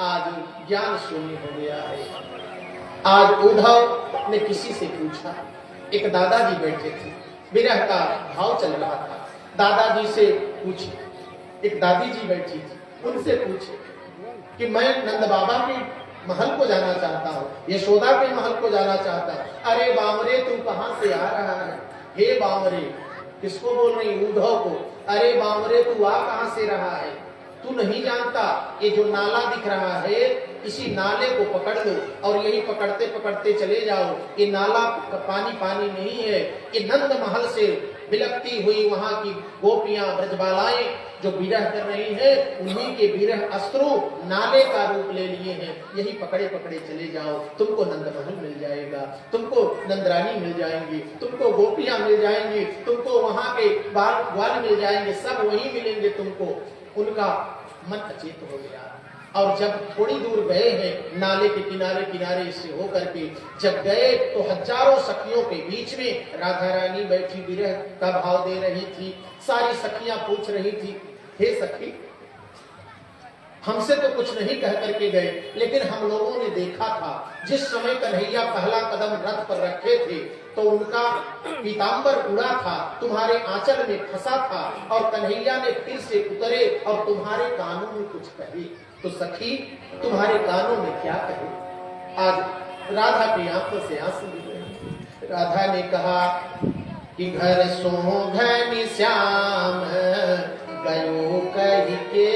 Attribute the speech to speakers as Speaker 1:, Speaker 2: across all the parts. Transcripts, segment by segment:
Speaker 1: आज ज्ञान शून्य हो गया है। आज उद्धव ने किसी से पूछा, एक दादाजी बैठे थे, विरह का भाव चल रहा था। दादाजी से पूछे, एक दादी जी बैठी थी, उनसे पूछे कि मैं नंद बाबा के महल को जाना चाहता हूँ, यशोदा के महल को जाना चाहता हूँ। अरे बामरे तू कहाँ से आ रहा है? हे बामरे, किसको बोल रही? उद्धव को। अरे बामरे तू आ कहाँ से रहा है? तू नहीं जानता ये जो नाला दिख रहा है, इसी नाले को पकड़ लो और यही पकड़ते पकड़ते चले जाओ। ये नाला पानी पानी नहीं है, ये नंद महल से बिलकती हुई वहां की गोपियां ब्रजबालाएं जो विरह कर रही हैं, उन्हीं के विरह अश्रु नाले का रूप ले लिए हैं। यही पकड़े पकड़े चले जाओ, तुमको नंद महल मिल जाएगा, तुमको नंदरानी मिल जाएंगी, तुमको गोपियां मिल जाएंगी, तुमको वहां के बाल ग्वाल मिल जाएंगे, सब वही मिलेंगे तुमको। उनका मन अचेत हो गया और जब थोड़ी दूर गए हैं, नाले के किनारे किनारे से होकर के जब गए तो हजारों सखियों के बीच में राधा रानी बैठी विरह का भाव दे रही थी। सारी सखियां पूछ रही थी, हे सखी, हमसे तो कुछ नहीं कह करके गए, लेकिन हम लोगों ने देखा था जिस समय कन्हैया पहला कदम रथ पर रखे थे तो उनका पीतांबर उड़ा था, तुम्हारे आंचल में फंसा था और कन्हैया ने फिर से उतरे और तुम्हारे कानों में कुछ कहे। तो सखी, तुम्हारे कानों में क्या कहे? आज राधा की आंखों से आंसू गिर रहे। राधा ने कहा कि घर सो घनी श्याम गयो कही के।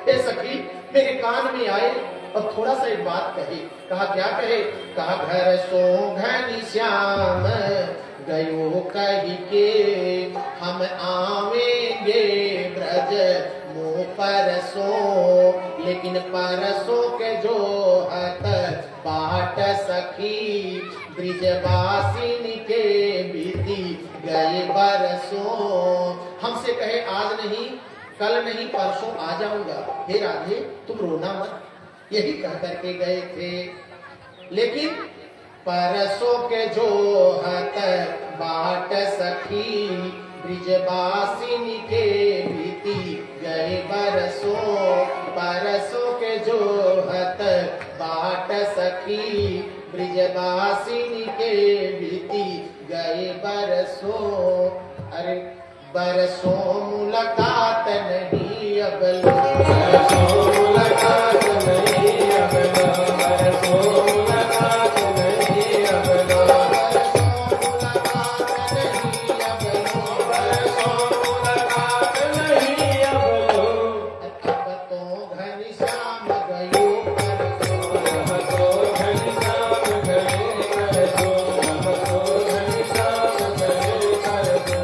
Speaker 1: हे सखी, मेरे कान में आए और थोड़ा सा एक बात कहे। कहा क्या कहे? कहा घर सो घनी श्याम गयो कही के, हम आवेंगे ब्रज मुँह परसों, लेकिन परसों के जो हत बाट सखी, ब्रिजवासिनी के बीती गए बरसों। हमसे कहे आज नहीं, कल नहीं, परसों आ जाऊंगा, हे राधे तुम रोना मत, यही कह करके गए थे। लेकिन परसों के जो हत बाट सखी, ब्रिजवासिनी के बीती गए बरसों, परसों के जो हत बाट सखी, ब्रिजवासिनी के बीती गए बरसों। अरे बरसों मुलाकात नहीं अब लो, बरसों मुलाकात नहीं अब लो, बरसों मुलाकात नहीं अब लो, बरसों मुलाकात नहीं अब लो, अब तो घनश्याम गयो परसों, अब तो घनश्याम गयो परसों, अब तो घनश्याम गयो परसों।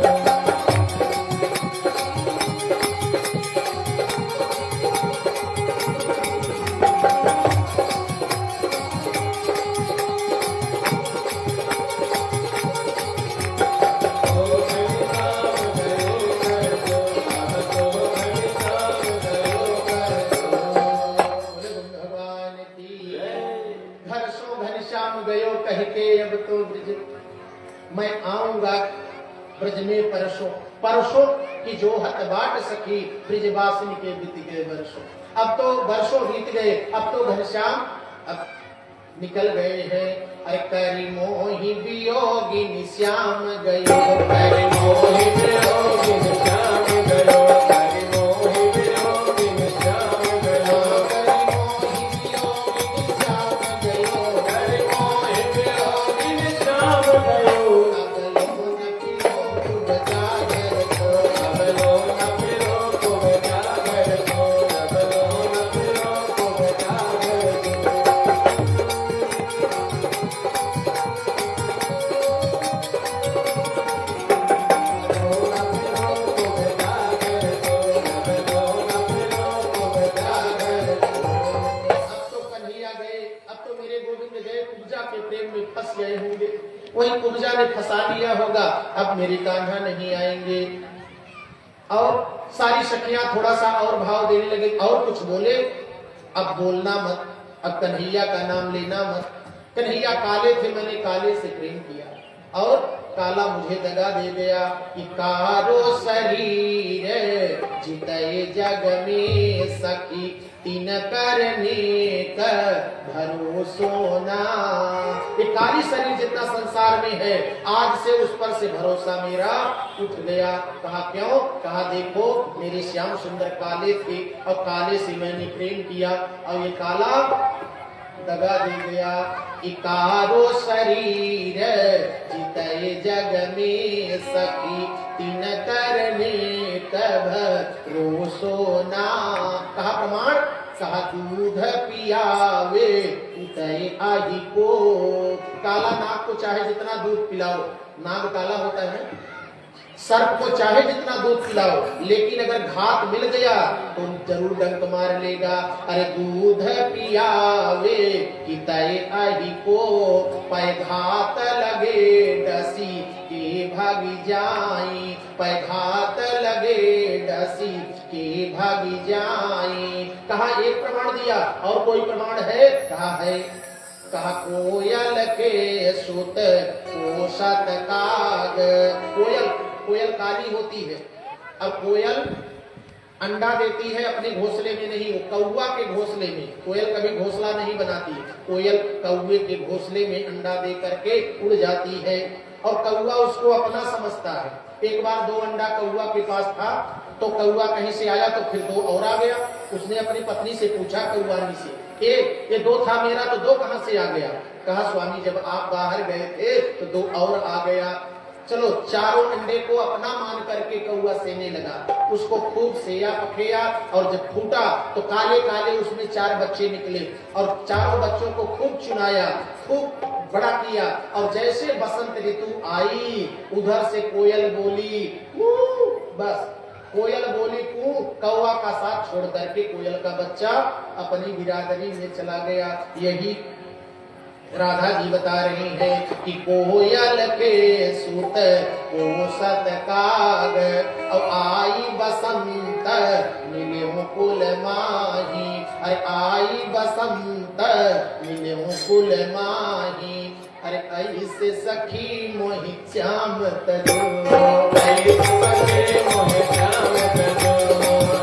Speaker 1: मैं आऊंगा ब्रज में परसों, परसों की जो हत बाट सखी, ब्रिजवासिनी के बीत गए वर्षों। अब तो वर्षों बीत गए, अब तो घनश्याम अब निकल गए हैं। अरे करी मोहि वियोगिनी श्याम गयो, करी मोहि वियोगिनी श्याम गयो, करी मोहि वियोगिनी श्याम गयो, करी मोहि वियोगिनी श्याम गयो, करी मोहि वियोगिनी श्याम गयो। वही कुब्जा ने फंसा लिया होगा, अब मेरे कान्हा नहीं आएंगे। और सारी सखियां थोड़ा सा और भाव देने लगे, और कुछ बोले, अब बोलना मत, अब कन्हैया का नाम लेना मत। कन्हैया काले थे, मैंने काले से प्रेम किया और काला मुझे दगा दे गया। कि कारो शरीर जितये जग में सखी, तीन करने का भरोसो ना। ये काली शरीर जितना संसार में है, आज से उस पर से भरोसा मेरा उठ गया। कहा क्यों? कहा देखो मेरे श्याम सुंदर काले थे और काले से मैंने प्रेम किया और ये काला दगा दे गया। इकारो शरीर जितए जग में सखी, तीन करने कभ रोसो ना। कहा प्रमाण? कहा दूध पियावे उतए आही को। काला नाग को चाहे जितना दूध पिलाओ, नाग काला होता है, सर्प को चाहे जितना दूध पिलाओ, लेकिन अगर घात मिल गया तो जरूर डंक मार लेगा। अरे दूध पियावे कि तय आही को, पै घात लगे डसी के भागी जाई, पै घात लगे डसी के भागी जाई। कहा एक प्रमाण दिया, और कोई प्रमाण है? कहा है। कहा कोयल के सुत पोषत काग। कोयल काली होती है। अब कोयल अंडा देती है अपने घोंसले में नहीं, कौवा के घोंसले में। कोयल कभी घोंसला नहीं बनाती, कोयल कौवे के घोंसले में अंडा दे करके उड़ जाती है और कौवा उसको अपना समझता है। एक बार 2 अंडा कौवा के पास था, तो कौवा कहीं से आया तो फिर 2 और आ गया। उसने अपनी पत्नी से पूछा कौवानी से, ये 2 था मेरा तो 2 कहां से आ गया? कहा स्वामी जब आप बाहर गए थे तो 2 और आ गया। चलो चारों अंडे को अपना मान करके कौवा सेने लगा, उसको खूब सेया पखेया और जब फूटा तो काले काले उसमें 4 बच्चे निकले और चारों बच्चों को खूब चुनाया, खूब बड़ा किया। और जैसे बसंत ऋतु आई उधर से कोयल बोली बस कोयल बोली कू, कौवा का साथ छोड़ करके कोयल का बच्चा अपनी बिरादरी में चला गया। यही राधा जी बता रही हैं कि कोयल के सुत पोषत काग, और आई बसंत मिले मुकुल माही। अरे आई बसंत मिले मुकुल माही। अरे ऐसे सखी मोहि श्याम तजो, ऐसे सखी मोहि श्याम तजो,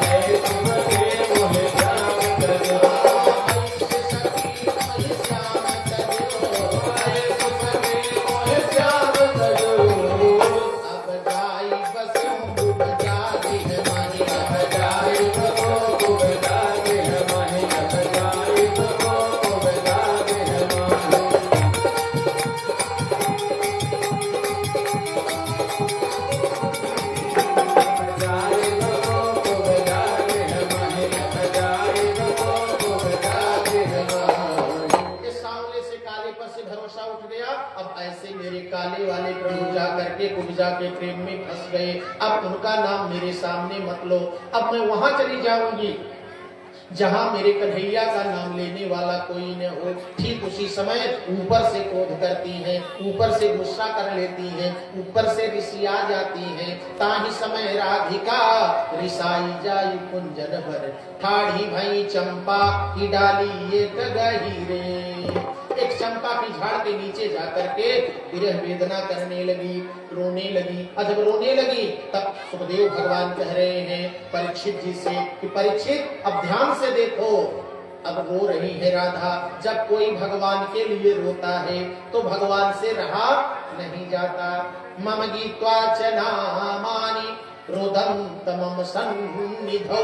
Speaker 1: ऐसे सखी मोहि श्याम तजो, ऐसे सखी मोहि श्याम तजो, ऐसे सखी मोहि श्याम तजो। अब जाई बसों डूब जाती है माही, अब जाई बसों डूब जाती है माही, अब जाई बसों डूब जाती है माही। ऐसे मेरे काले वाले प्रभु जा करके कुब्जा के प्रेम में फंस गए। अब उनका नाम मेरे सामने मत लो, अब मैं वहां चली जाऊंगी जहां मेरे कन्हैया का नाम लेने वाला कोई न हो। ठीक उसी समय ऊपर से क्रोध करती हैं, ऊपर से गुस्सा कर लेती हैं, ऊपर से रिसिया जाती हैं। ताही समय राधिका रिसाई जाई कुंजन भर, ठाढ़ी भई चंपा की डाली एक गहीरे। एक चंपा की झाड़ के नीचे जाकर के विरह वेदना करने लगी, रोने लगी। और जब रोने लगी तब सुखदेव भगवान कह रहे हैं परीक्षित जी से कि परीक्षित अब ध्यान से देखो, अब रो रही है राधा। जब कोई भगवान के लिए रोता है तो भगवान से रहा नहीं जाता। मम गीत्वा च नामानि रोदन्त मम सन्निधौ,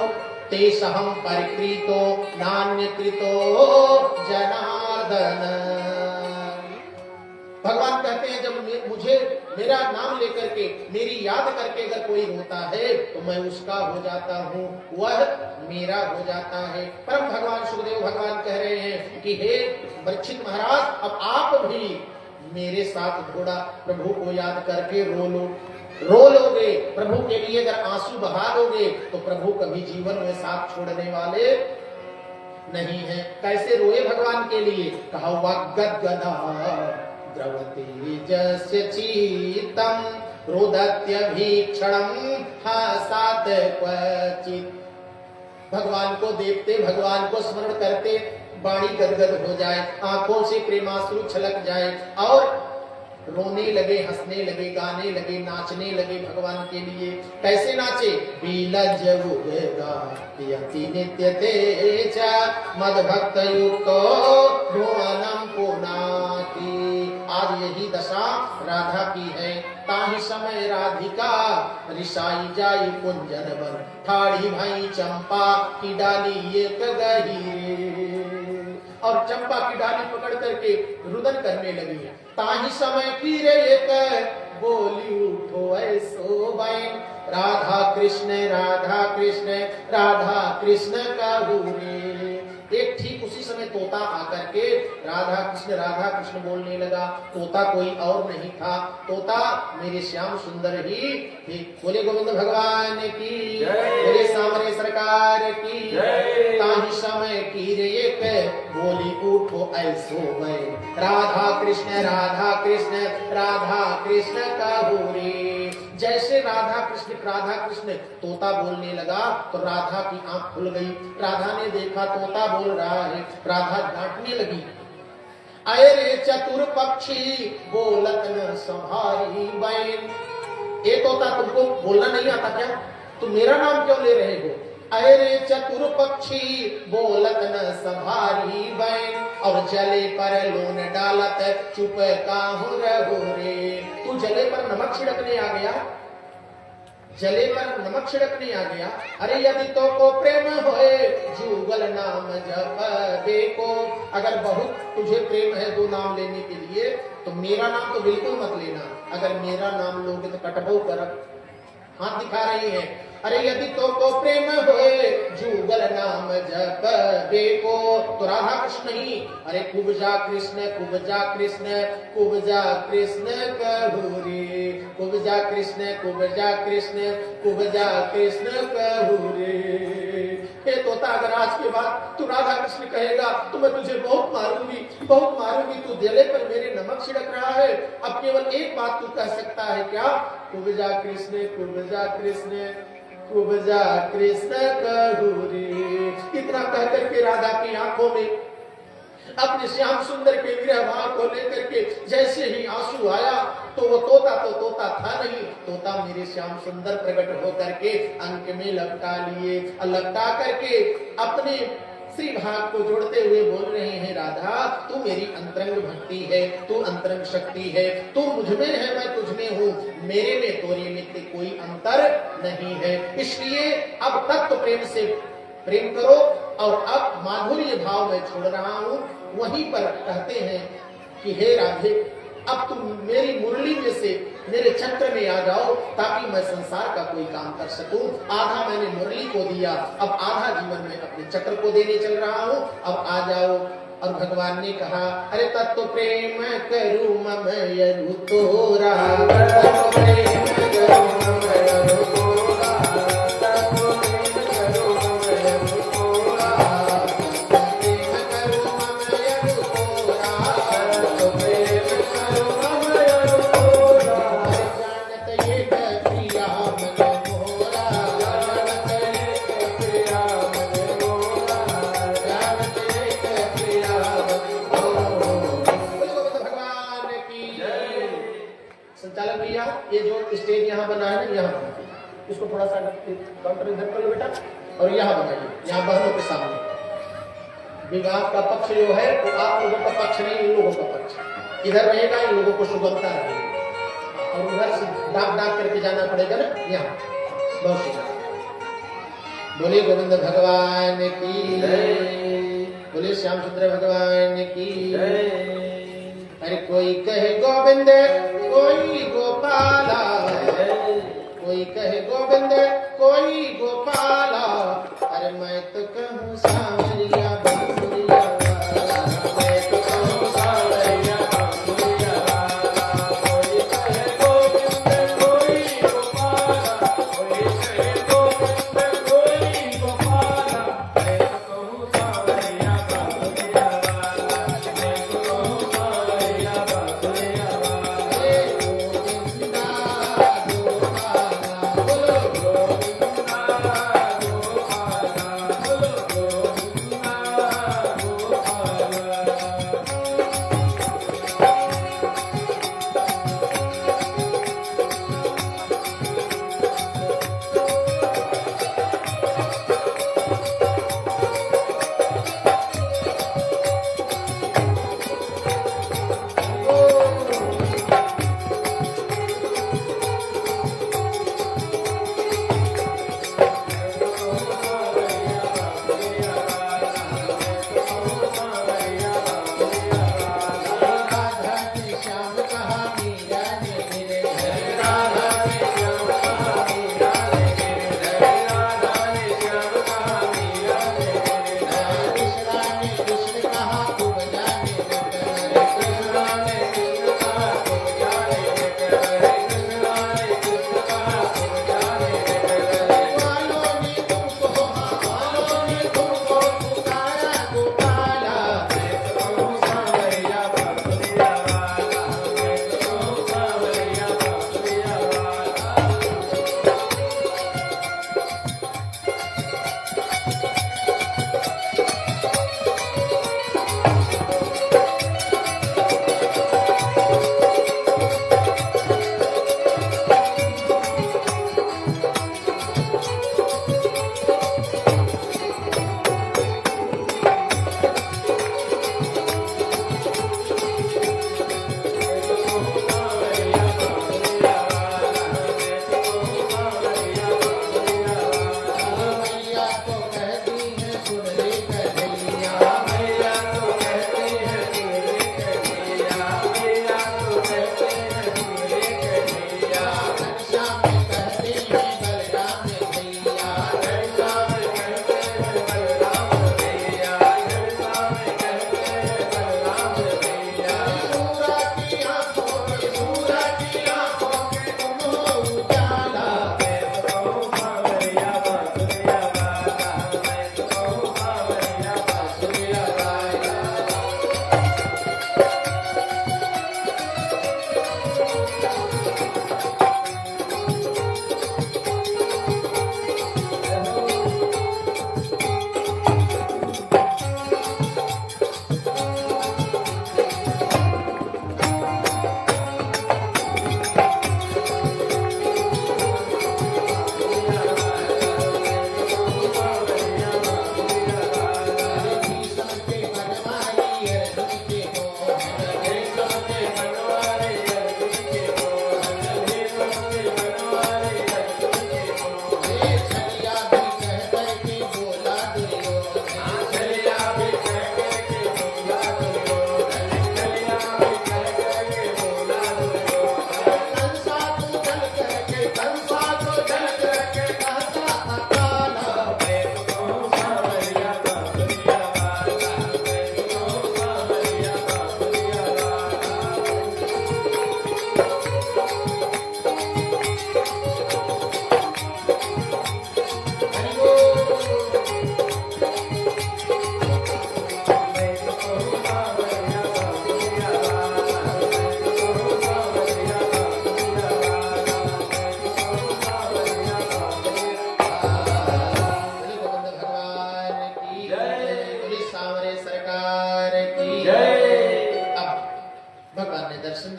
Speaker 1: तेषहं परिकृतो नान्यकृतो जनार्दन। भगवान कहते हैं जब मुझे मेरा नाम लेकर के मेरी याद करके अगर कोई रोता है तो मैं उसका हो जाता हूँ, वह मेरा हो जाता है। परम भगवान सुखदेव भगवान कह रहे हैं कि हे परीक्षित महाराज अब आप भी मेरे साथ थोड़ा प्रभु को याद करके रो लोगे। प्रभु के लिए अगर आंसू बहा लोगे तो प्रभु कभी जीवन में साथ छोड़ने वाले नहीं है। कैसे रोए भगवान के लिए? कहा वाग्गद्गदा द्रवते जस्य चीतम रोदत्यभीक्षणं हासात क्वचित्। भगवान को देखते, भगवान को स्मरण करते वाणी गदगद हो जाए, आंखों से प्रेमाश्रु छलक जाए और रोने लगे, हंसने लगे, गाने लगे, नाचने लगे भगवान के लिए। कैसे नाचे? बीलज उगेगा यति नित्य तेजा मद भक्त युक्तो भुवनम पुनाति। आज यही दशा राधा की है। ताहि समय राधिका रिसाई जाई कुंजन वन, ठाड़ी भाई चंपा की डाली एक गही। और चंपा की डाली पकड़ करके रुदन करने लगी। ताहि समय की रे एक बोली उठो ऐसो बैन, राधा कृष्ण राधा कृष्ण राधा कृष्ण कहू रे। एक ठीक उसी समय तोता आकर के राधा कृष्ण बोलने लगा। तोता कोई और नहीं था, तोता मेरे श्याम सुंदर ही थे। बोले गोविंद भगवान की, बोले सामने सरकार की। ताहि समय की रे एक बोली उठो ऐसो मैं, राधा कृष्ण राधा कृष्ण राधा कृष्ण कहू रे। जैसे राधा कृष्ण तोता बोलने लगा तो राधा की आंख खुल गई। राधा ने देखा तोता बोल रहा है। राधा डांटने लगी, अरे रे चतुर पक्षी बोलत न संभारी बैन। ए तोता, तुमको बोलना नहीं आता क्या? तुम मेरा नाम क्यों ले रहे हो? अरे चतुर पक्षी बोलत न संभारी बैन, और जले पर लोन डालत चुप काहू रहो रे। तू जले पर नमक छिड़कने आ गया, जले पर नमक छिड़कने आ गया। अरे यदि तो को प्रेम होए जुगल नाम जप देखो। अगर बहुत तुझे प्रेम है दो नाम लेने के लिए तो मेरा नाम तो बिल्कुल मत लेना। अगर मेरा नाम लोगे तो कटबो कर। हाथ दिखा रही है। अरे यदि तो को प्रेम होए जुगल नाम जप देखो। तो राधा कृष्ण ही, अरे कुब्जा कृष्ण कुब्जा कृष्ण कुब्जा कृष्ण कहू रे। कुब्जा कृष्ण कुब्जा कृष्ण कुब्जा कृष्ण कहू रे। हे तोता, अगर आज के बाद तू राधा कृष्ण कहेगा तो मैं तुझे बहुत मारूंगी, बहुत मारूंगी। तू जले पर मेरे नमक छिड़क रहा है। अब केवल एक बात तू कह सकता है क्या? कुब्जा कृष्ण कुब्जा कृष्ण कुब्जा कृष्ण कहू रे। इतना कह करके राधा की आंखों में अपने श्याम सुंदर के विरह भाव को लेकर के जैसे ही आंसू आया तो वो तोता था नहीं। तोता मेरे श्याम सुंदर प्रकट होकर के अंक में लपटा लिए। लपटा करके अपने श्री भाग को जोड़ते हुए बोल रहे हैं, राधा तू मेरी अंतरंग भक्ति है, तू अंतरंग शक्ति है, तू मुझ में है मैं तुझ में हूँ, मेरे में तोरे में कोई अंतर नहीं है। इसलिए अब तत्व प्रेम से प्रेम करो। और अब माधुर्य भाव में छोड़ रहा हूँ। वहीं पर कहते हैं कि हे राधे, अब तुम मेरी मुरली में से मेरे चक्र में आ जाओ ताकि मैं संसार का कोई काम कर सकूं। आधा मैंने मुरली को दिया, अब आधा जीवन में अपने चक्र को देने चल रहा हूं। अब आ जाओ। और भगवान ने कहा, अरे तत्व प्रेम करूं मम यरु तोरा, तत्व प्रेम करूं मम यरु तोरा, तत्व प्रेम करूं मम यरु तोरा, प्रेम करूं मम यरु तोरा, तत्व प्रेम करूं मम यरु तोरा। जानत ये प्रिया मन मोरा, जानत ये प्रिया मन मोरा, जानत ये प्रिया भगवान की जय। संचालक भैया, ये जो स्टेज यहाँ बना है ना, यहाँ इसको थोड़ा सा काउंटर इधर कर लो बेटा, और यहाँ बनाइए, यहाँ बहनों के सामने। विवाह का पक्ष जो है वो तो आप लोगों का पक्ष नहीं, इन लोगों का पक्ष इधर रहेगा, इन लोगों को सुगमता रहेगी। और उधर से डाक डाक करके जाना पड़ेगा ना, यहाँ बहुत सुंदर। बोले गोविंद भगवान की जय, बोले श्याम सुंदर भगवान की जय। अरे कोई कहे गोविंद, कोई गोपाला, कोई कहे गोविंद, कोई गोपाला। अरे मैं तो कहूँ सांवरिया बांसुरिया वाला, मैं तो कहूँ सांवरिया बांसुरिया वाला। कोई कहे गोविंद, कोई गोपाला, कोई कहे गोविंद, कोई गोपाला। मैं तो कहूँ सांवरिया बांसुरिया वाला, मैं तो कहूँ सांवरिया बांसुरिया वाला। गोविंदा गोपाला, बोलो गोविंदा गोपाला, बोलो गोविंदा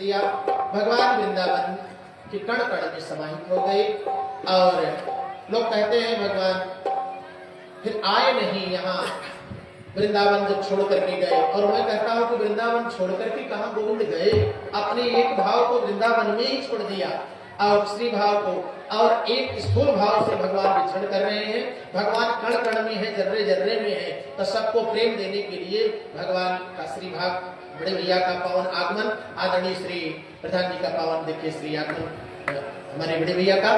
Speaker 1: लिया। भगवान वृंदावन के कण कण में समाहित हो गए और लोग कहते हैं भगवान फिर आए नहीं यहाँ वृंदावन जब छोड़ करके गए। और मैं कहता हूँ कि वृंदावन छोड़ करके कहाँ गोविंद गए, अपने एक भाव को वृंदावन में ही छोड़ दिया और श्री भाव को, और एक स्थूल भाव से भगवान विचरण कर रहे हैं। भगवान कण कण में है, जर्रे जर्रे में है, तो सबको प्रेम देने के लिए भगवान का श्री भाव बड़े भैया का पावन आगमन, आदरणीय श्री प्रधान जी का पावन देखिए श्री आगमन हमारे बड़े भैया का,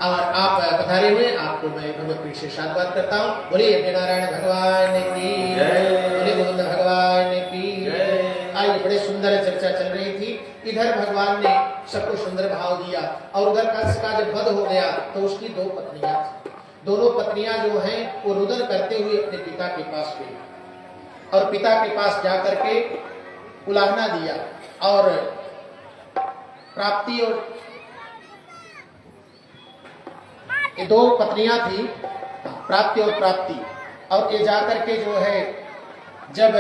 Speaker 1: और आप पधारे हुए आपको मैं भगवत प्रीति से साधुवाद करता हूँ। बोलिए यज्ञ नारायण भगवान की जय, बोलिए गोविंद भगवान की जय। आइए, बड़े सुंदर चर्चा चल रही थी। इधर भगवान ने सबको सुंदर भाव दिया और उधर कंस का जब वध हो गया तो उसकी दो पत्नियां थी। दोनों पत्नियां जो हैं वो रुदन करते हुए अपने पिता के पास गई और पिता के पास जाकर के उलाहना दिया और प्राप्ति, और ये दो पत्नियां थी प्राप्ति और प्राप्ति, और ये जाकर के जो है जब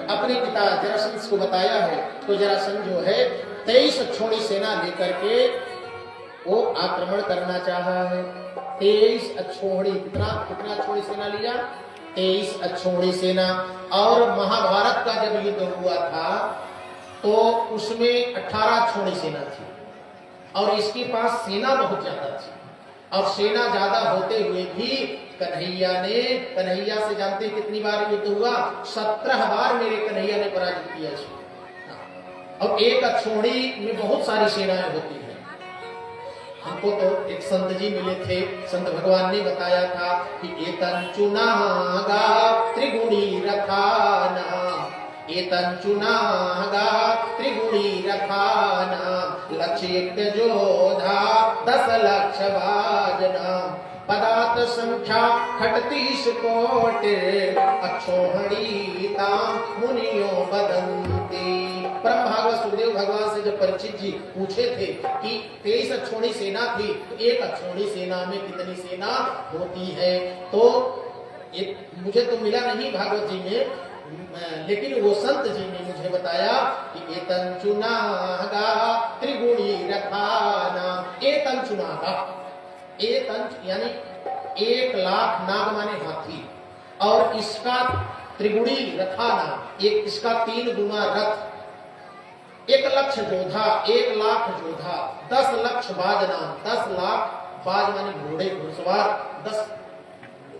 Speaker 1: अपने पिता जरासंध को बताया है तो जरासंध जो है 23 अक्षौणी सेना लेकर के वो आक्रमण करना चाहा है। 23 अक्षौणी, कितना अक्षौणी सेना लिया? 23 अक्षौणी सेना। और महाभारत का जब युद्ध हुआ था तो उसमें 18 अक्षौणी सेना थी और इसके पास सेना बहुत ज्यादा थी। और सेना ज्यादा होते हुए भी कन्हैया से जानते कितनी बार युद्ध हुआ? 17 बार मेरे कन्हैया ने पराजित किया इसको। और एक अक्षौणी में बहुत सारी सेनाएं होती हैं। हमको तो एक संत जी मिले थे, संत भगवान ने बताया था कि एतन चुनागा त्रिगुणी रथाना, एतन चुनागा त्रिगुणी रथाना, लक्ष्य जोधा 10 लक्ष बाजना, पदार्थ संख्या 38 कोटि, अक्षौहिणी मुनियों बदंती। परम भागवत सुखदेव भगवान से जब परीक्षित जी पूछे थे कि 23 अक्षौहिणी सेना थी तो एक अक्षौहिणी सेना में कितनी सेना होती है, तो मुझे तो मिला नहीं भागवत जी में, लेकिन वो संत जी ने मुझे बताया कि एतन चुनागा त्रिगुणी रथाना। एतन चुनागा, एतन यानी 1 लाख नाग माने हाथी, और इसका त्रिगुणी रथाना, एक इसका 3 गुना रथ, 1 लक्ष जोधा, 1 लाख जोधा, 10 लक्ष बाजना, 10 लाख बाज माने घोड़े घुड़सवार, 10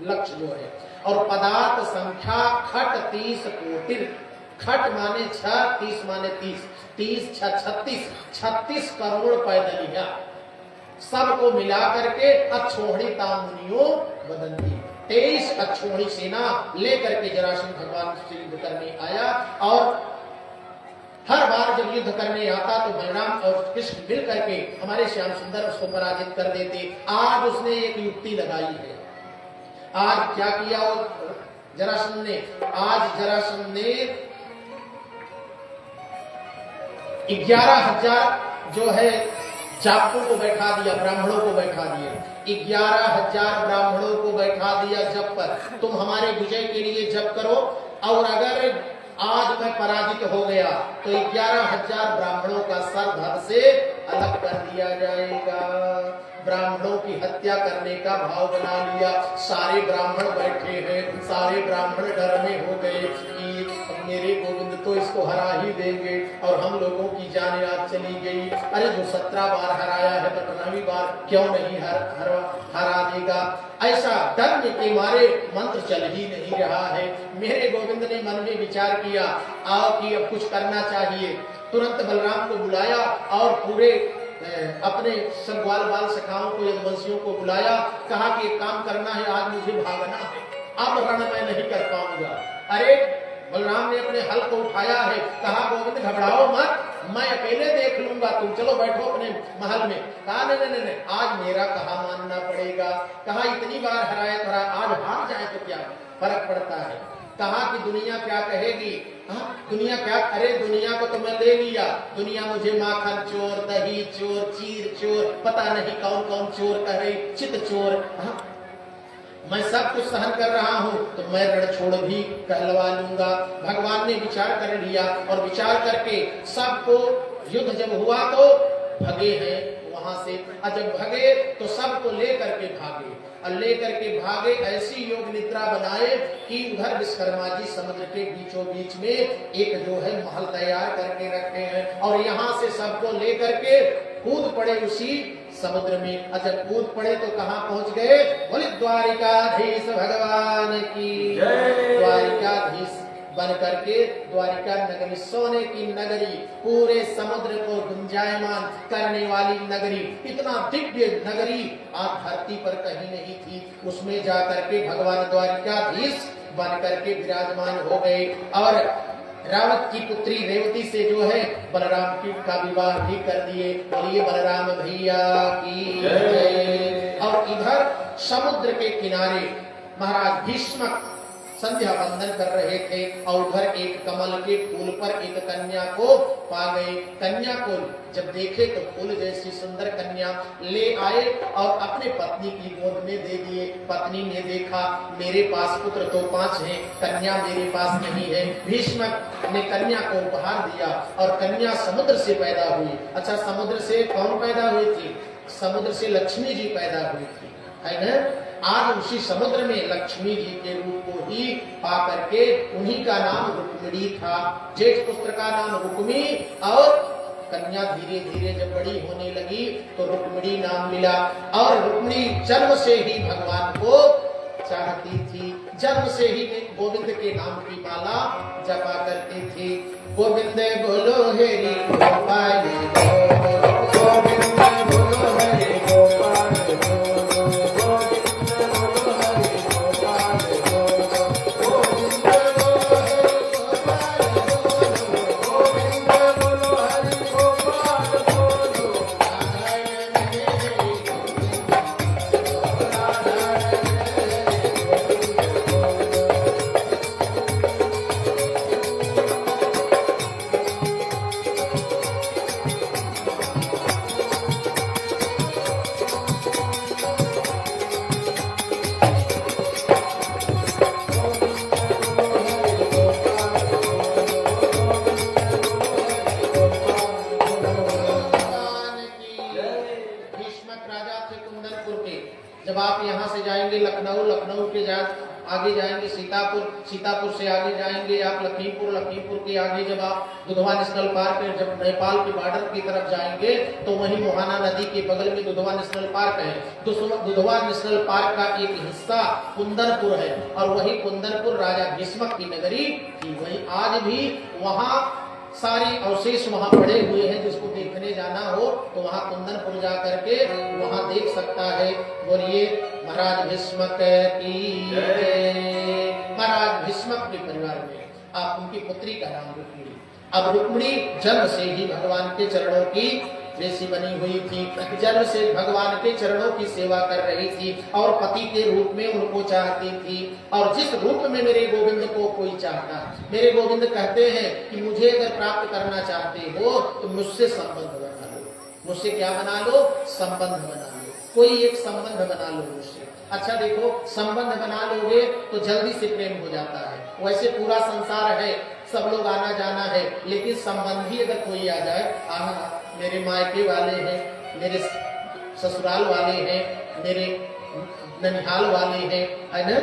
Speaker 1: लक्ष जो है, और पदार्थ संख्या खट 30 कोटि, खट माने 6, 30 माने 30, 30 6 36, 36 करोड़ पैदलिया, सबको मिला करके अक्षौहिणी मुनियों बदंती। 23 अक्षौहिणी सेना लेकर के जरासंध भगवान से युद्ध करने आया, और हर बार जब युद्ध करने आता तो बलराम और कृष्ण मिल करके हमारे श्याम सुंदर उसको पराजित कर देते। आज उसने एक युक्ति लगाई है। आज क्या किया जरासंध ने? आज जरासंध ने 11,000 जो है जापों को बैठा दिया, ब्राह्मणों को बैठा दिया। 11,000 ब्राह्मणों को बैठा दिया जप पर, तुम हमारे विजय के लिए जप करो, और अगर आज मैं पराजित हो गया तो 11,000 ब्राह्मणों का सर धड़ से अलग कर दिया जाएगा। ब्राह्मणों की हत्या करने का भाव बना लिया। सारे ब्राह्मण बैठे हैं, सारे ब्राह्मण डर में हो गए कि मेरे गोविंद तो इसको हरा ही देंगे, और हम लोगों की जान आज चली गई। अरे जो 17 बार हराया है तो 18वीं बार क्यों नहीं हरा देगा? ऐसा डर के मारे मंत्र चल ही नहीं रहा है। मेरे गोविंद ने मन में विचार किया आओ कि अब कुछ करना चाहिए। तुरंत बलराम को बुलाया और पूरे अपने सब ग्वाल बाल सखाओं को, यदुवंशियों को बुलाया, कहा कि एक काम करना है, आज मुझे भागना है, अब रण मैं नहीं कर पाऊंगा। अरे बलराम ने अपने हल को उठाया है, कहा गोविंद घबराओ मत, मैं अकेले देख लूंगा, तुम चलो बैठो अपने महल में। कहा नहीं, आज मेरा कहा मानना पड़ेगा। कहा इतनी बार हराया तो आज हार जाए तो क्या फर्क पड़ता है। कहा कि दुनिया क्या कहेगी? दुनिया क्या? अरे दुनिया को तो मैं ले लिया, दुनिया मुझे माखन चोर, दही चोर, चीर चोर, पता नहीं कौन कौन चोर कहे, चित चोर, मैं सब कुछ सहन कर रहा हूँ, तो मैं रण छोड़ भी कहलवा लूंगा। भगवान ने विचार कर लिया और विचार करके सबको युद्ध जब हुआ तो भगे हैं वहां से, और जब भगे तो सबको लेकर के भागे, और लेकर के भागे ऐसी योग निद्रा बनाए कि उधर विश्वकर्मा जी समुद्र के बीचों बीच में एक जो है महल तैयार करके रखे हैं, और यहाँ से सबको लेकर के कूद पड़े उसी समुद्र में। और जब कूद पड़े तो कहाँ पहुंच गए? बोले द्वारिकाधीश भगवान की जय। द्वारिकाधीश बन करके द्वारिका नगरी, सोने की नगरी, पूरे समुद्र को गुंजायमान करने वाली नगरी, इतना दिव्य नगरी आज धरती पर कहीं नहीं थी। उसमें जाकर के भगवान द्वारिकाधीश बन करके विराजमान हो गए, और रावत की पुत्री रेवती से जो है बलराम की का विवाह भी कर दिए। बोलिए बलराम भैया की जय। और इधर समुद्र के किनारे महाराज भीष्म संध्या वंदन कर रहे थे, और उधर एक कमल के फूल पर एक कन्या को पा गए। कन्या को जब देखे तो फूल जैसी सुंदर कन्या ले आए और अपने पत्नी की गोद में दे दिए। पत्नी ने देखा मेरे पास पुत्र तो 5 हैं, कन्या मेरे पास नहीं है। भीष्म ने कन्या को उपहार दिया, और कन्या समुद्र से पैदा हुई। अच्छा, समुद्र से कौन पैदा हुई थी? समुद्र से लक्ष्मी जी पैदा हुई थी, है ना। आज उसी समुद्र में लक्ष्मी जी के रूप को ही पा करके उन्हीं का नाम रुक्मिणी था। जेठ पुत्र का नाम रुक्मी, और कन्या धीरे धीरे जब बड़ी होने लगी तो रुक्मिणी नाम मिला। और रुक्मिणी जन्म से ही भगवान को चाहती थी, जन्म से ही गोविंद के नाम की माला जपा करती थी। गोविंद बोलो हरि गोपाल, गोविंद बोलो हरि गोपाल, जब आप यहाँ से जाएंगे लखनऊ, लखनऊ के आगे जाएंगे सीतापुर, सीतापुर से आगे जाएंगे आप लखीमपुर, लखीमपुर के आगे जब आप दुधवा नेशनल पार्क, जब नेपाल के बॉर्डर की तरफ जाएंगे तो वहीं मोहाना नदी के बगल में दुधवा नेशनल पार्क है। दुधवा नेशनल पार्क का एक हिस्सा कुंदनपुर है, और वही कुंदनपुर राजा भीष्मक की नगरी थी। वही आज भी वहाँ सारी अवशेष वहाँ पड़े हुए हैं। जिसको देखने जाना हो तो वहाँ कुंदनपुर जा करके वहाँ देख सकता है। बोलिए महाराज भीष्मक की जय। महाराज भीष्मक के परिवार में आप उनकी पुत्री का नाम रुक्मिणी। अब रुक्मिणी जन्म से ही भगवान के चरणों की जैसी बनी हुई थी, जन्म से भगवान के चरणों की सेवा कर रही थी, और पति के रूप में उनको चाहती थी। और जिस रूप में मेरे गोविंद को कोई चाहता, मेरे गोविंद कहते हैं कि मुझे अगर प्राप्त करना चाहते हो तो मुझसे संबंध बना लो। मुझसे क्या बना लो? संबंध बना लो, कोई एक संबंध बना लो मुझसे। अच्छा देखो, संबंध बना लोगे तो जल्दी से प्रेम हो जाता है। वैसे पूरा संसार है, सब लोग आना जाना है, लेकिन संबंधी अगर कोई आ जाए, आहा मेरे मायके वाले हैं, मेरे ससुराल वाले हैं, मेरे ननिहाल वाले हैं, है ना।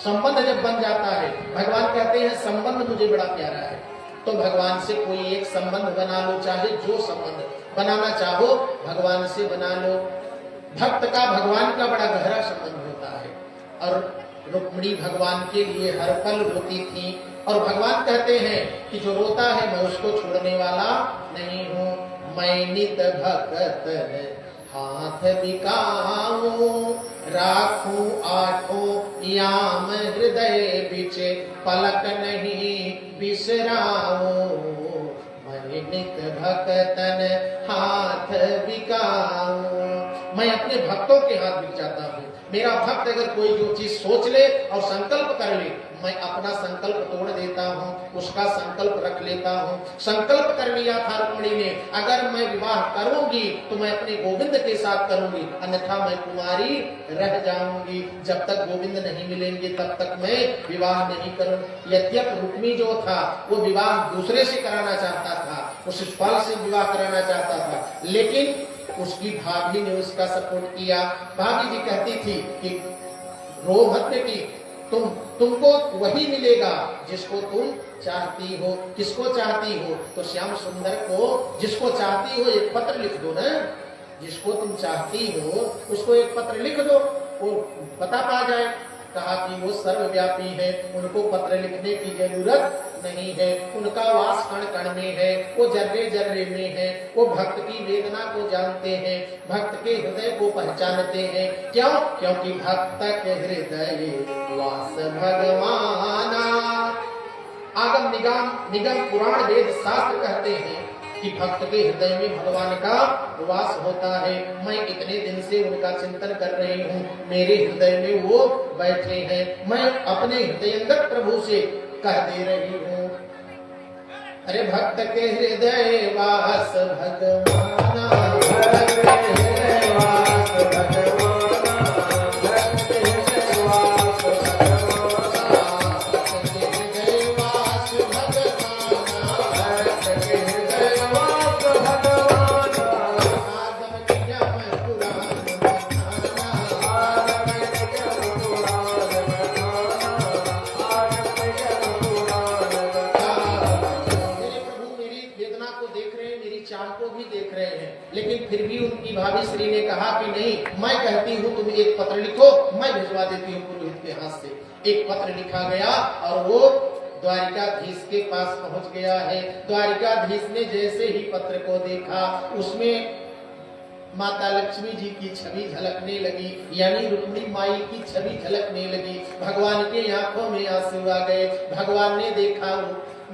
Speaker 1: संबंध जब बन जाता है, भगवान कहते हैं संबंध मुझे बड़ा प्यारा है, तो भगवान से कोई एक संबंध बना लो। चाहे जो संबंध बनाना चाहो भगवान से बना लो। भक्त का भगवान का बड़ा गहरा संबंध होता है, और रुक्मिणी भगवान के लिए हर पल रोती थी। और भगवान कहते हैं कि जो रोता है मैं उसको छोड़ने वाला नहीं हूँ। मैं नित भक्त हाथ बिकाऊं, राखूं आठों याम हृदय बिच, पलक नहीं बिसराऊं। मैं नित भक्तन हाथ बिकाऊं, मैं अपने भक्तों के हाथ बिक जाता हूँ। मेरा भक्त अगर कोई जो चीज सोच ले और संकल्प कर ले, मैं अपना संकल्प तोड़ देता हूँ, उसका संकल्प रख लेता हूँ। संकल्प कर लिया था रुक्मिणी ने, अगर मैं विवाह करूंगी तो मैं अपने गोविंद के साथ करूंगी, अन्यथा मैं कुमारी रह जाऊंगी। जब तक गोविंद नहीं मिलेंगे तब तक मैं विवाह नहीं करूं। यद्यप रुक्मी जो था वो विवाह दूसरे से कराना चाहता था, उस फल से विवाह कराना चाहता था, लेकिन उसकी भाभी ने उसका सपोर्ट किया। भाभी जी कहती थी कि रो मत बेटी, तुमको वही मिलेगा जिसको तुम चाहती हो। किसको चाहती हो? तो श्याम सुंदर को, जिसको चाहती हो एक पत्र लिख दो ना, जिसको तुम चाहती हो उसको एक पत्र लिख दो, वो पता पा जाए। कहा कि वो सर्वव्यापी है, उनको पत्र लिखने की जरूरत नहीं है, उनका वास कण कण में है, वो जर्रे जर्रे में है, वो भक्त की वेदना को जानते हैं, भक्त के हृदय को पहचानते हैं। क्यों? क्योंकि भक्त के हृदय वास भगवाना। आगम निगम पुराण वेद शास्त्र कहते हैं कि भक्त के हृदय में भगवान का वास होता है। मैं इतने दिन से उनका चिंतन कर रही हूँ, मेरे हृदय में वो बैठे हैं, मैं अपने हृदयंगत प्रभु से कह दे रही हूँ, अरे भक्त के हृदय वास भगवाना, भक्त के हृदय वास भगवाना, भक्त के हृदय वास भगवाना, भक्त के हृदय वास भगवाना, भक्त के हृदय वास भगवाना। आगम निगम पुराण बखाना, आगम निगम पुराण बखाना, आगम निगम पुराण बखाना। मेरे प्रभु मेरी वेदना को देख रहे हैं, मेरी चाह को भी देख रहे हैं, लेकिन फिर भी उनकी भाभी श्री ने कहा कि नहीं, मैं कहती हूँ तुम एक पत्र लिखो, मैं भिजवा देती हूँ पुरोहित के हाथ से। एक पत्र लिखा गया और वो द्वारिकाधीश के पास पहुंच गया है। द्वारिकाधीश ने जैसे ही पत्र को देखा, उसमें माता लक्ष्मी जी की छवि झलकने लगी, यानी रुक्मिणी माई की छवि झलकने लगी। भगवान के आंखों में आंसू आ गए। भगवान ने देखा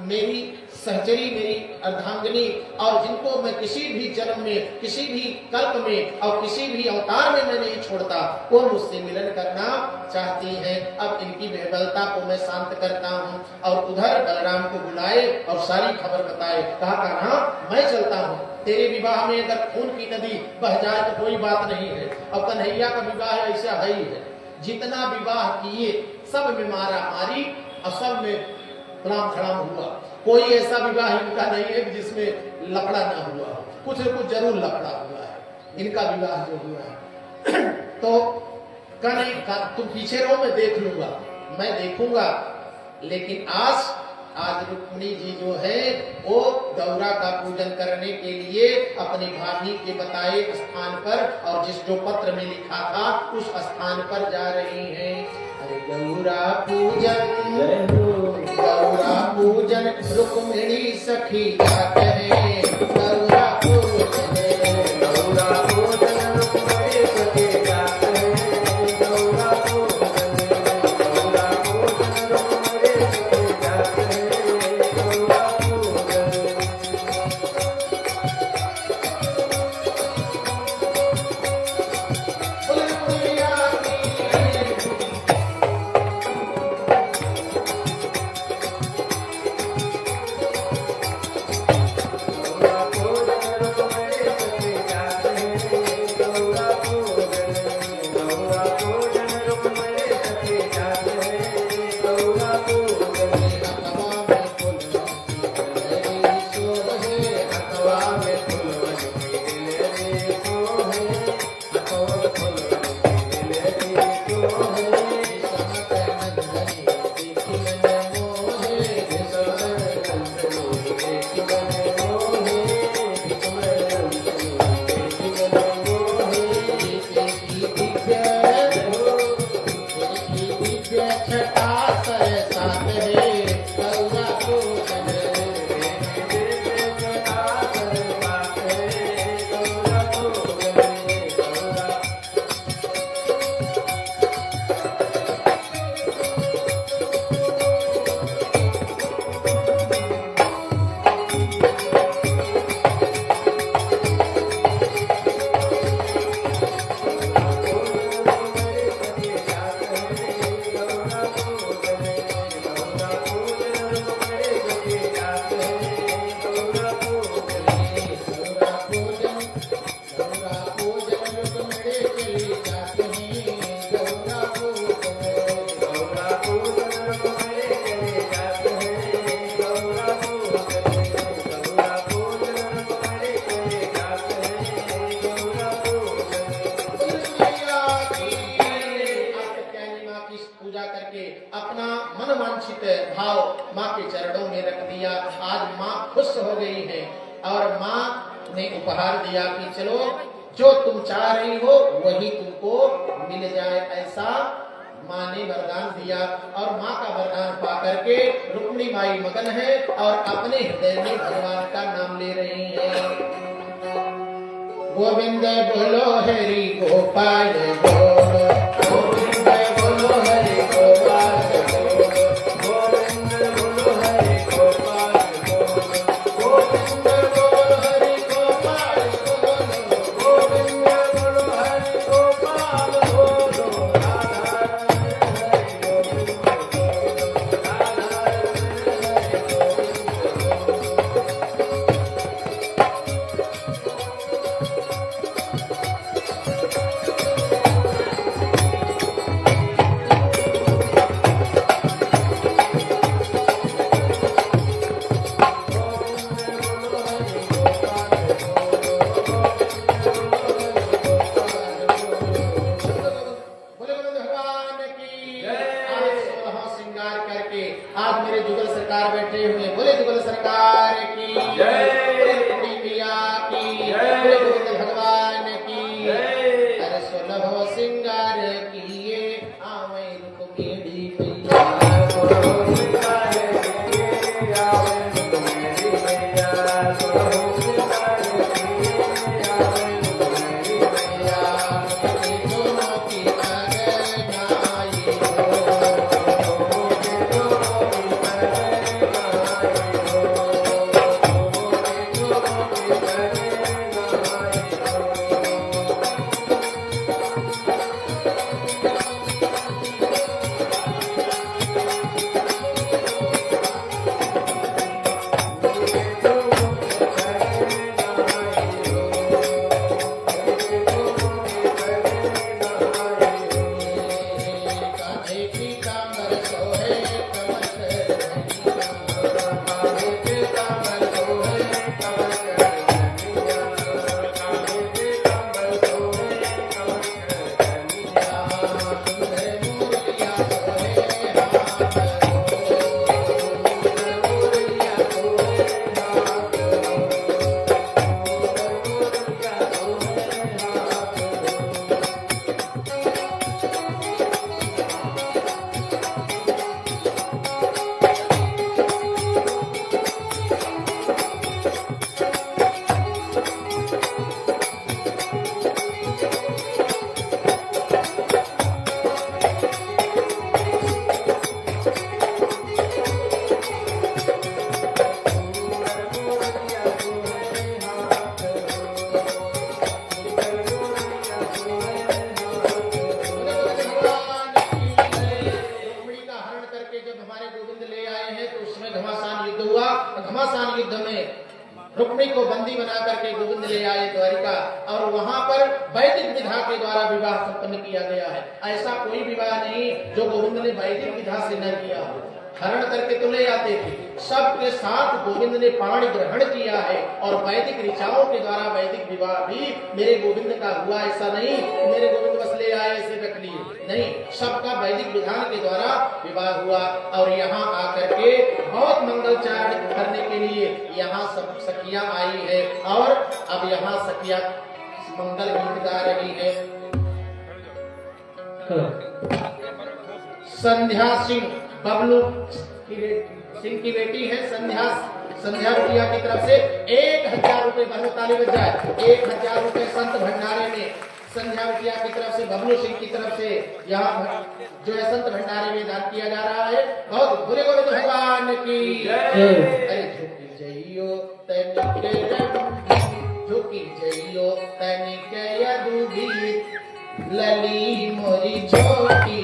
Speaker 1: मेरी सहचरी, मेरी अर्धांगिनी, और जिनको मैं किसी भी जन्म में, किसी भी कल्प में और किसी भी अवतार में मैं नहीं छोड़ता, वो मुझसे मिलन करना चाहती हैं। अब इनकी बेबलता को मैं शांत करता हूँ। और उधर बलराम को बुलाए और सारी खबर बताए। कहा कान्हा मैं चलता हूँ, तेरे विवाह में अगर खून की नदी बह जाए तो कोई बात नहीं है। अब कन्हैया का विवाह ऐसा है ही है, जितना विवाह किए सब में मारा मारी और सब में धड़ाम धड़ाम हुआ। कोई ऐसा विवाह इनका नहीं है जिसमें लफड़ा ना हुआ, कुछ न कुछ जरूर लफड़ा हुआ है इनका विवाह जो हुआ है। तो नहीं तुम पीछे रहो, मैं देख लूंगा, मैं देखूंगा। लेकिन आज रुक्मिणी जी जो है वो गौरा का पूजन करने के लिए अपनी भाभी के बताए स्थान पर, और जिस जो पत्र में लिखा था उस स्थान पर जा रही हैं। अरे गौरा पूजन, गौरा पूजन रुक्मिणी सखी क्या कहे, गौरा पूजन, गौरा पूजन रुक्मिणी सखी क्या कहे, गौरा पूजन, गौरा पूजन रुक्मिणी सखी क्या कहे, गौरा पूजन। के चरणों में रख दिया। आज माँ खुश हो गई है और माँ ने उपहार दिया कि चलो जो तुम चाह रही हो वही तुमको मिल जाए, ऐसा माँ ने वरदान दिया। और माँ का वरदान पा करके रुक्मिणी माई मगन है और अपने हृदय में भगवान का नाम ले रही है। गोविंद बोलो हरि गोपाल बोलो, गोविंद बोलो हरि गोपाल बोलो, गोविंद बोलो हरि गोपाल बोलो, गोविंद बोलो हरि गोपाल बोलो, गोविंद बोलो हरि गोपाल बोलो, राधा हरि गोविंद बोलो, राधा हरि आज मेरे जुगल सरकार बैठे हुए, बोले जुगल सरकार की जय, बोले रुक्मिणी मैया की जय, बोले गोविंद भगवान की जय। अरे सुलभो सिंगार किए आवे रुक्मिणी मैया, सुलभो सिंगार किए आवे रुक्मिणी मैया, सुलभो सिंगार किए आवे रुक्मिणी मैया, दोनों की नगर नाई हो। घमासान युद्ध में रुक्मिणी को बंदी बना करके गोविंद ले आए द्वारिका, और वहां पर वैदिक विधा के द्वारा विवाह संपन्न किया गया है। ऐसा कोई विवाह नहीं जो गोविंद ने वैदिक विधा से न किया हो। हरण करके तो ले आते थे, सबके साथ गोविंद ने पाणी ग्रहण किया है और वैदिक ऋचाओं के द्वारा वैदिक विवाह भी मेरे गोविंद का हुआ। ऐसा नहीं मेरे गोविंद बस ले आए ऐसे रख लिए, नहीं, सबका वैदिक विधान के द्वारा विवाह हुआ। और यहाँ आकर के बहुत मंगलचारण करने के लिए यहाँ सब सखियां आई है, और अब यहाँ सखियां मंगल गीत गा रही है। संध्या सिंह बबलू सिंह की बेटी है संध्या, संध्या रुपया की तरफ से 1000 रुपए, बहनों ताली बज जाए, 1000 रुपए संत भंडारे में संध्या रुपया की तरफ से बबलू सिंह की तरफ से यहाँ जो है संत भंडारे में दान किया जा रहा है। बहुत बुरे गोविंद भगवान की अरे झुकी जइयो तनिके झुकी जइयो तनिके यदुगी लली मोरी छोटी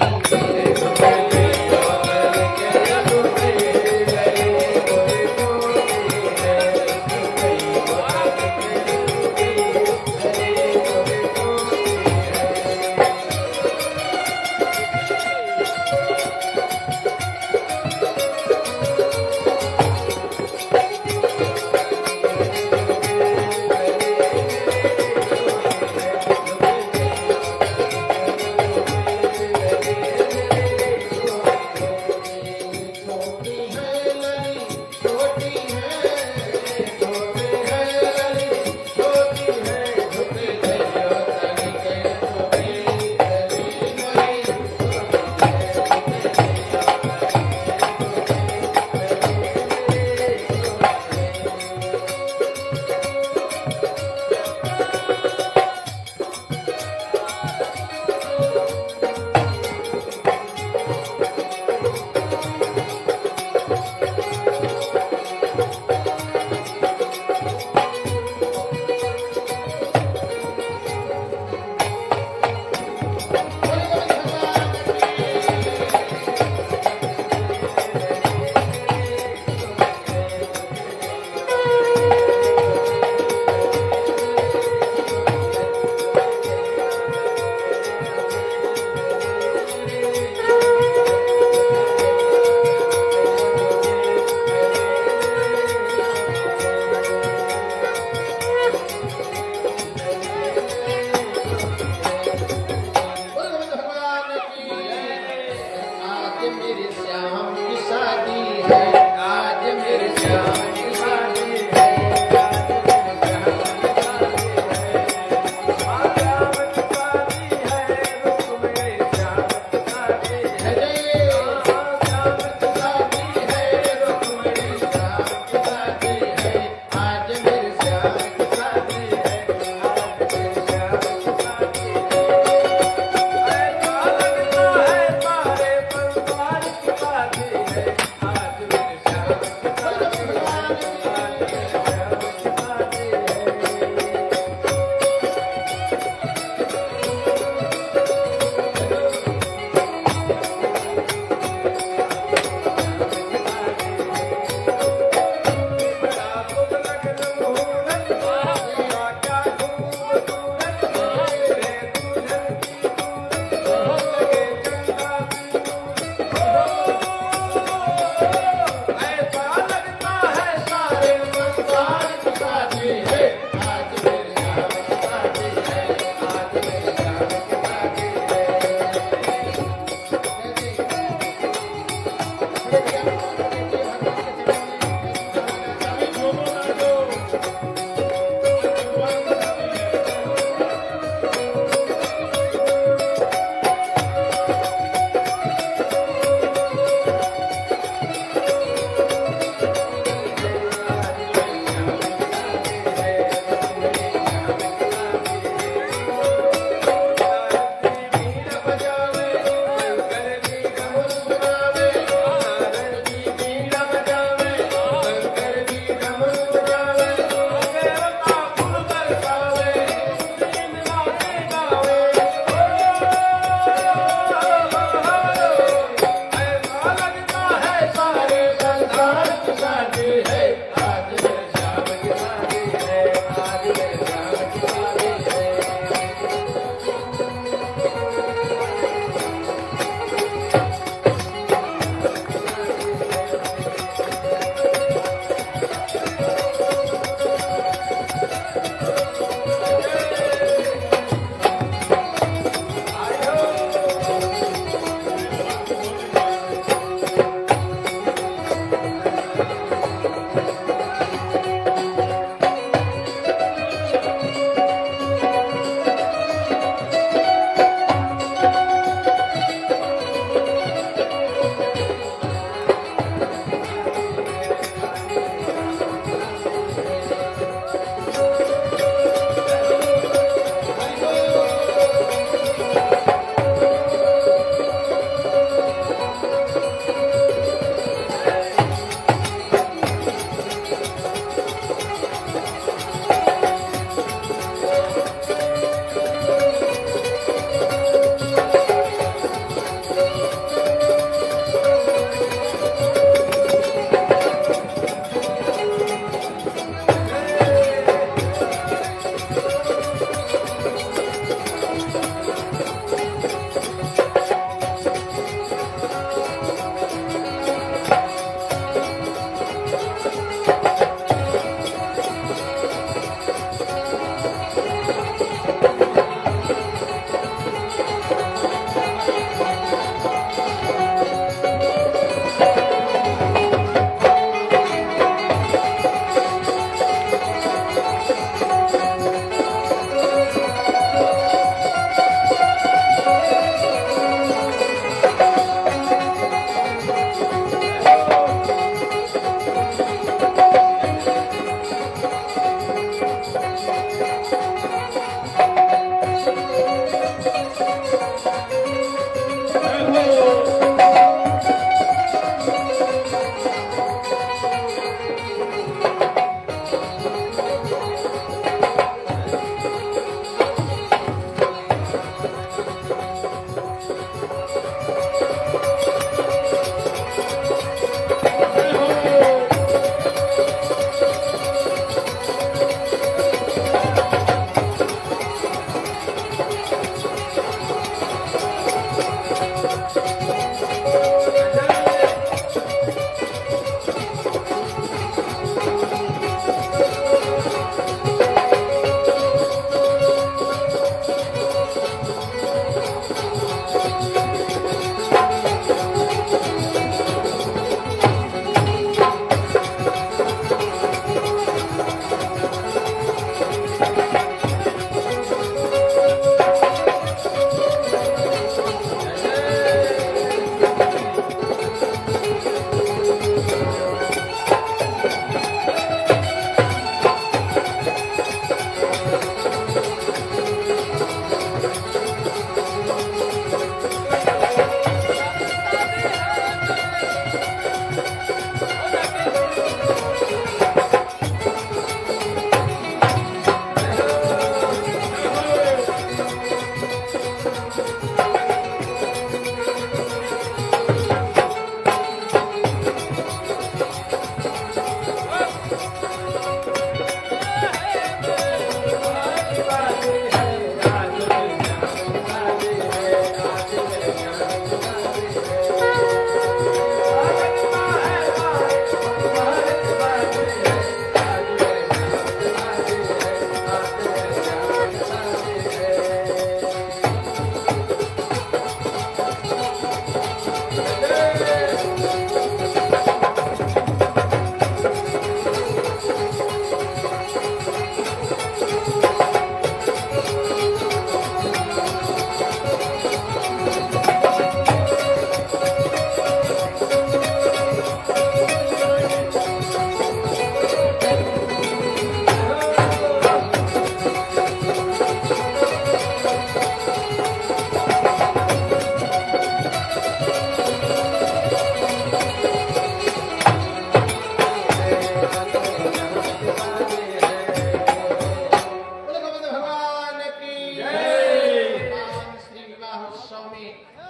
Speaker 2: बाकी है, आज मेरे श्याम की बाकी है, आज मेरे श्याम की बाकी है।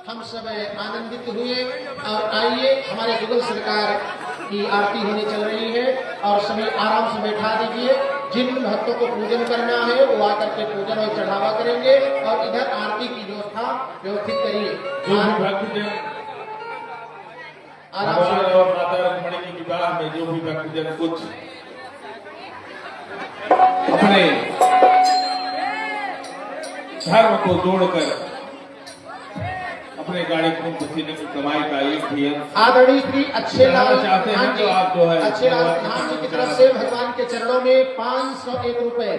Speaker 1: हम सब आनंदित हुए। और आइए, हमारे मुगल सरकार की आरती होने चल रही है। और सभी आराम से बैठा दीजिए। जिन भक्तों को पूजन करना है वो आकर के पूजन और चढ़ावा करेंगे और इधर आरती की व्यवस्था व्यवस्थित करिए।
Speaker 2: जो भी भक्तजन
Speaker 1: आराम
Speaker 2: भगवान
Speaker 1: से
Speaker 2: और माता रुक्मिणी के विवाह में जो भी भक्तजन कुछ अपने धर्म को जोड़कर अपने गाड़ी खून पसीने की कमाई का एक भी अंश
Speaker 1: आदरणीय श्री अच्छे लाल
Speaker 2: चाहते हैं
Speaker 1: प्रधान जी,
Speaker 2: तो आप जो है
Speaker 1: अच्छे लाल प्रधान जी की तरफ से भगवान के चरणों में 501 रुपए,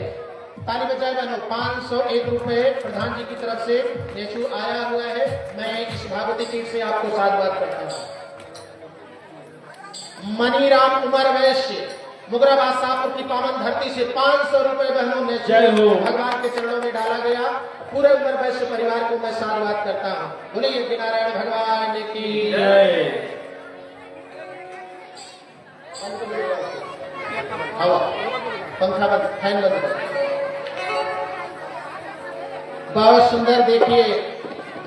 Speaker 1: ताली बजाए बहनों, 501 रुपए प्रधान जी की तरफ से नेचू आया हुआ है। मैं इस भागवती जी से आपको साधुवाद करता हूँ। मनीराम उमर वैश्य मुगराबाद शाहपुर की पावन धरती से 500 रुपए बहनों ने
Speaker 2: जय हो।
Speaker 1: भगवान के चरणों में डाला गया। पूरे उमर वैश्य परिवार को मैं साधुवाद करता हूँ। बोलिए नारायण भगवान की
Speaker 2: जय।
Speaker 1: हवा पंखा बंद, फैन बंद करो। बहुत सुंदर देखिए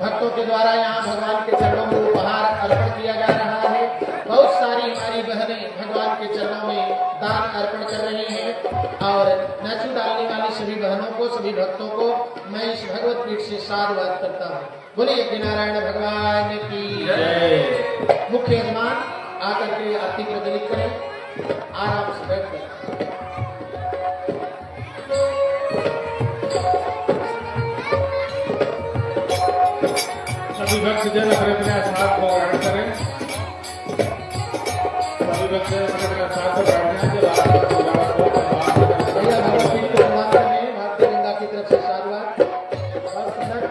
Speaker 1: भक्तों के द्वारा यहाँ भगवान के चरणों में उपहार अर्पण किया जा रहा है। बहुत सारी हमारी बहनें भगवान के चरणों में दान अर्पण कर रही हैं और नाचू डालने वाली सभी बहनों को, सभी भक्तों को मैं इस भगवत पीठ से साधुवाद करता हूँ। बोलिए नारायण भगवान की
Speaker 2: जय।
Speaker 1: मुख्य यजमान आकर के आरती प्रज्वलित करें। आराम से बैठ कर
Speaker 2: सभी भक्तजन अपने अपने स्थान को ग्रहण करें। सभी भक्तजन अपने अपने स्थान पर बैठे हैं। जब आपका पूजा हो तो आप
Speaker 1: भैया भगवती को प्रणाम करने भारतीय गंगा की तरफ से साधुवाद। बहुत सुंदर।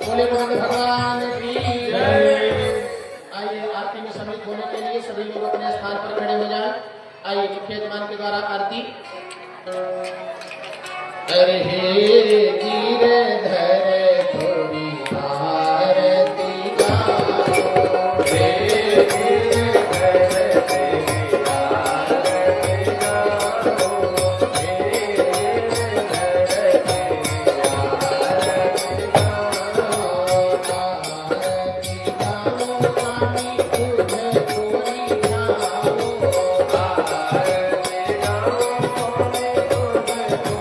Speaker 1: बोले गोविंद भगवान की जय। आइए आरती में सम्मिलित होने के लिए सभी लोग अपने स्थान पर खड़े हो जाएं। आइए मुख्य यजमान के द्वारा आरती। अरे हे गिरधर थोड़ी आरती गाओ, हे गिरधर तेरी आरती गाओ, हे गिरधर तेरी आरती गाओ, आरती गाओ स्वामी तुझे थोड़ी गाओ, आरती गाओ स्वामी तुझे थोड़ी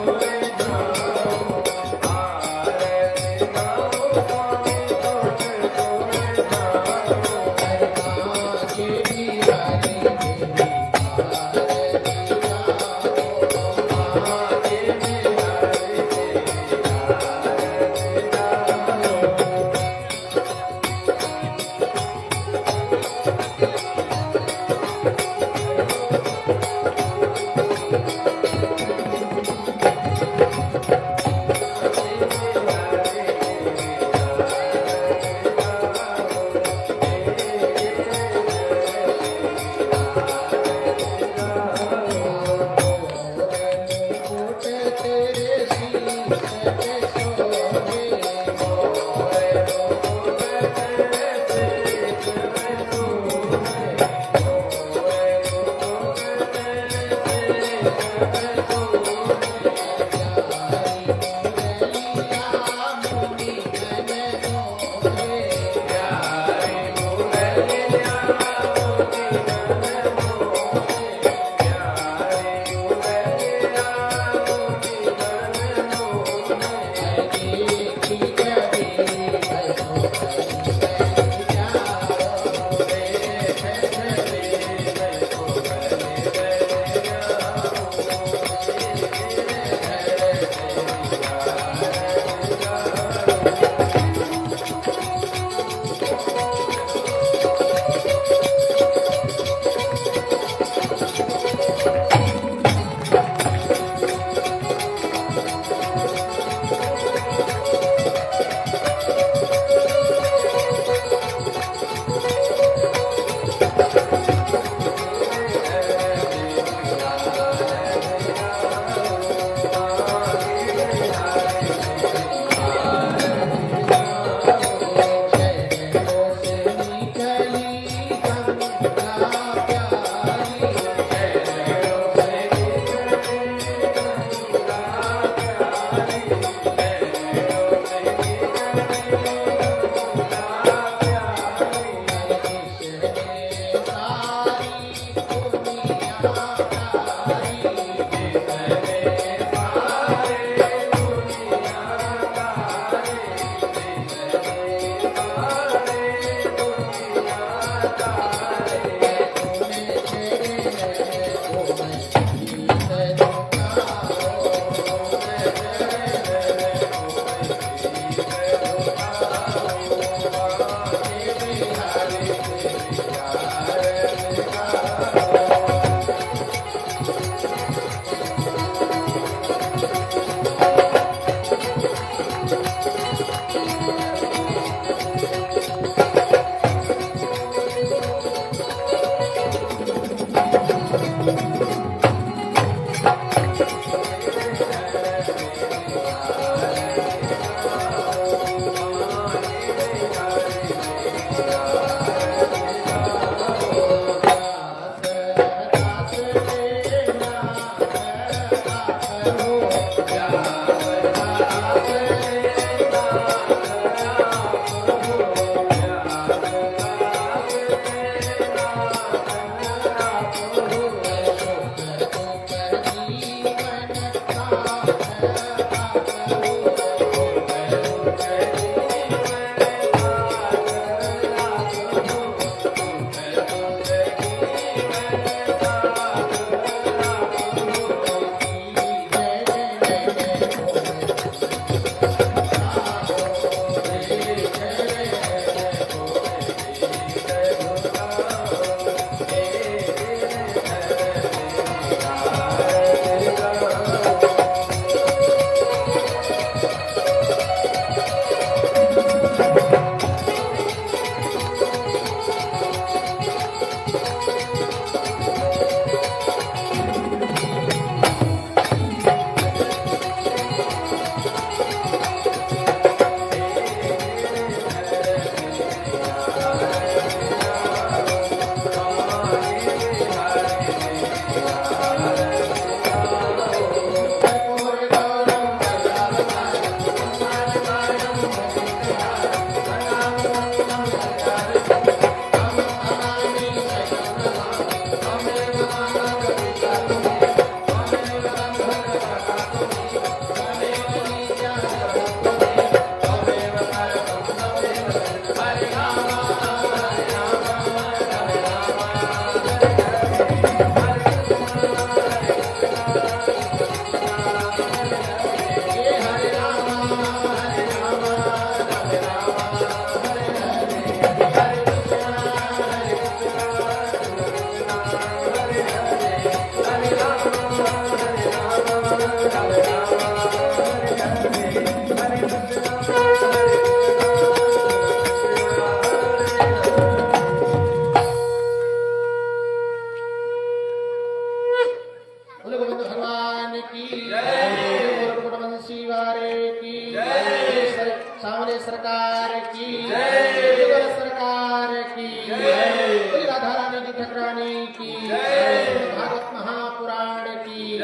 Speaker 1: सामने सरकार की युगल सरकार की बोली राधा रानी की ठकरानी की भागवत महापुराण की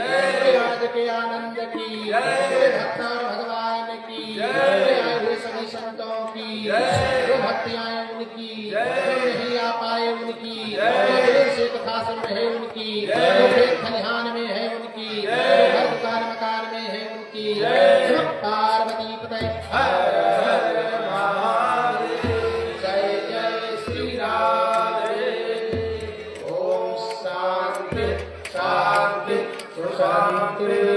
Speaker 1: आज के आनंद की भक्त और भगवान की आए हुए सभी संतों की जो भक्ति आए उनकी नहीं आ पाए उनकी से कथा सुन रहे उनकी खलिहान में है उनकी घर दुकान मकान में है उनकी पार्वती पते जय जय श्री राधे। ओम शांति शांति शांति।